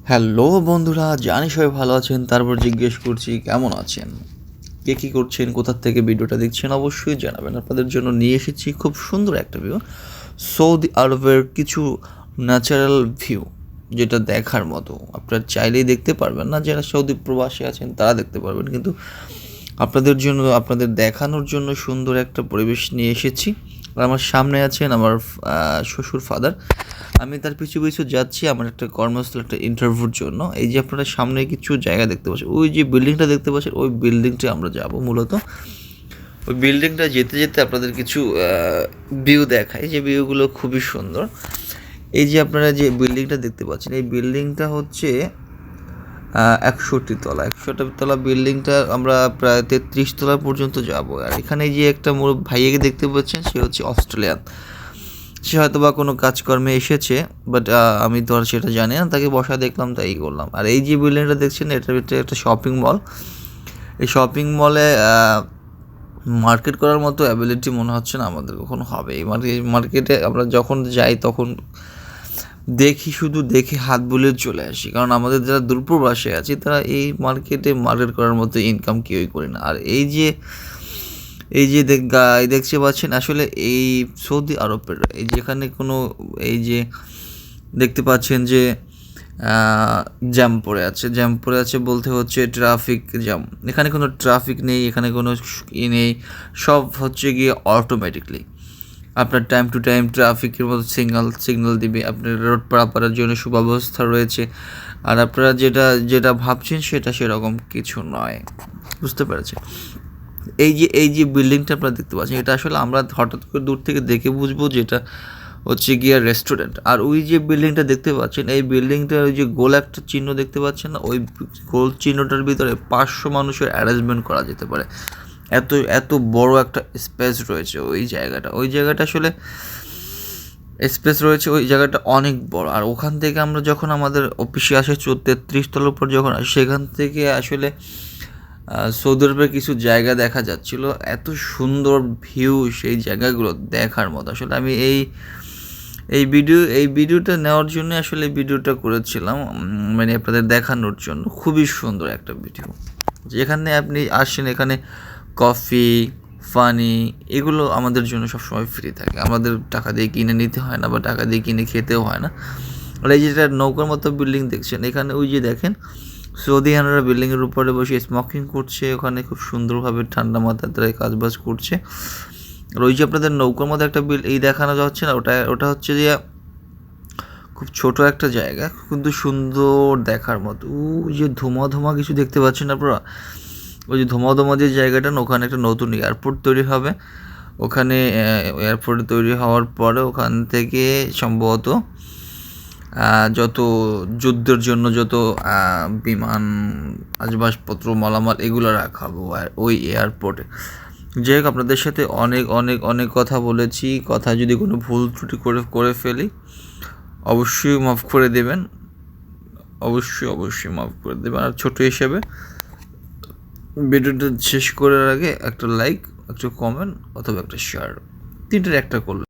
Hello বন্ধুরা, জানি সবাই ভালো আছেন। তারপর জিজ্ঞেস করছি কেমন আছেন, কে কী করছেন, কোথার থেকে ভিডিওটা দেখছেন অবশ্যই জানাবেন। আপনাদের জন্য নিয়ে এসেছি খুব সুন্দর একটা ভিউ, সৌদি আরবের কিছু ন্যাচারাল ভিউ, যেটা দেখার মতো। আপনারা চাইলেই দেখতে পারবেন না, যারা সৌদি প্রবাসী আছেন তারা দেখতে পারবেন, কিন্তু আপনাদের জন্য, আপনাদের দেখানোর জন্য সুন্দর একটা পরিবেশ নিয়ে এসেছি। আর আমার সামনে আছেন আমার শ্বশুর ফাদার। আমি তার পিছু পিছু যাচ্ছি আমার একটা কর্মস্থল, একটা ইন্টারভিউর জন্য। এই যে আপনারা সামনে কিছু জায়গা দেখতে পাচ্ছেন, ওই যে বিল্ডিংটা দেখতে পাচ্ছেন, ওই বিল্ডিংটা আমরা যাব মূলত। ওই বিল্ডিংটা যেতে যেতে আপনাদের কিছু ভিউ দেখাই, যে ভিউগুলো খুবই সুন্দর। এই যে আপনারা যে বিল্ডিংটা দেখতে পাচ্ছেন, এই বিল্ডিংটা হচ্ছে 61 তলা বিল্ডিংটা আমরা প্রায় 33 তলা পর্যন্ত যাব। আর এখানে যে একটা ভাইয়াকে দেখতে পাচ্ছেন, সে হচ্ছে অস্ট্রেলিয়ান। সে হয়তো বা কোনো কাজকর্মে এসেছে, বাট আমি তো আর সেটা জানি না। তাকে বসা দেখলাম, তাই করলাম। আর এই যে বিল্ডিংটা দেখছেন, এটার ভিতরে একটা শপিং মল। এই শপিং মলে মার্কেট করার মতো অ্যাবিলিটি মনে হচ্ছে না আমাদের কখনো হবে। এই মার্কেটে আমরা যখন যাই তখন দেখি, শুধু দেখে হাত বুলিয়ে চলে আসি, কারণ আমাদের যারা দূরপ্রবাসে আছি তারা এই মার্কেটে মার্কেট করার মতো ইনকাম কেউই করি না। আর এই যে দেখতে পাচ্ছেন, আসলে এই সৌদি আরবের এই যেখানে কোনো, এই যে দেখতে পাচ্ছেন যে জ্যাম পড়ে আছে বলতে হচ্ছে ট্রাফিক জ্যাম। এখানে কোনো ট্রাফিক নেই, এখানে কোনো নেই, সব হচ্ছে গিয়ে অটোমেটিকলি আপনার টাইম টু টাইম ট্রাফিকের মতো সিগন্যাল দিবে। আপনার রোড পারাপারের জন্য সুব্যবস্থা রয়েছে। আর আপনারা যেটা ভাবছেন সেটা সেরকম কিছু নয়, বুঝতে পেরেছেন? এই যে বিল্ডিংটা আপনারা দেখতে পাচ্ছেন, এটা আসলে আমরা হঠাৎ করে দূর থেকে দেখে বুঝবো যেটা হচ্ছে গিয়ে রেস্টুরেন্ট। আর ওই যে বিল্ডিংটা দেখতে পাচ্ছেন, এই বিল্ডিংটার ওই যে গোল একটা চিহ্ন দেখতে পাচ্ছেন না, ওই গোল চিহ্নটার ভিতরে 500 মানুষের অ্যারেঞ্জমেন্ট করা যেতে পারে। এত বড় একটা স্পেস রয়েছে ওই জায়গাটা আসলে স্পেস রয়েছে, ওই জায়গাটা অনেক বড়। আর ওখান থেকে আমরা যখন আমাদের অফিসে আসে 33 তলার উপর যখন আসি, সেখান থেকে আসলে সৌদি আরবের কিছু জায়গা দেখা যাচ্ছিল। এত সুন্দর ভিউ, সেই জায়গাগুলো দেখার মতো। আসলে আমি এই ভিডিওটা নেওয়ার জন্য আসলে ভিডিওটা করেছিলাম, মানে আপনাদের দেখানোর জন্য। খুবই সুন্দর একটা ভিডিও, যেখানে আপনি আসেন, এখানে কফি, ফানি, এগুলো আমাদের জন্য সবসময় ফ্রি থাকে। আমাদের টাকা দিয়ে কিনে নিতে হয় না, বা টাকা দিয়ে কিনে খেতেও হয় না। আর এই যেটা নৌকার মতো বিল্ডিং দেখছেন, এখানে ওই যে দেখেন সৌদিয়ানরা বিল্ডিংয়ের উপরে বসে স্মোকিং করছে। ওখানে খুব সুন্দরভাবে ঠান্ডা মাথায় তারা কাজবাজ করছে। আর ওই যে আপনাদের নৌকার মধ্যে একটা এই দেখানো যাচ্ছে না, ওটা হচ্ছে যে খুব ছোট একটা জায়গা, কিন্তু সুন্দর দেখার মতো। ওই যে ধোঁয়া কিছু দেখতে পাচ্ছেন আপনারা, ওই যে ধোঁয়া যে জায়গাটা না, ওখানে একটা নতুন এয়ারপোর্ট তৈরি হবে। ওখানে এয়ারপোর্ট তৈরি হওয়ার পরে ওখান থেকে সম্ভবত যত যুদ্ধের জন্য যত বিমান, আসবাবপত্র, মালামাল এগুলো রাখা হবে ওই এয়ারপোর্টে। যাই হোক, আপনাদের সাথে অনেক অনেক অনেক কথা বলেছি। কথা যদি কোনো ভুল ত্রুটি করে ফেলি অবশ্যই মাফ করে দেবেন, অবশ্যই মাফ করে দেবেন। আর ছোট হিসেবে ভিডিওটা শেষ করার আগে একটা লাইক, একটা কমেন্ট অথবা একটা শেয়ার, তিনটের একটা করলে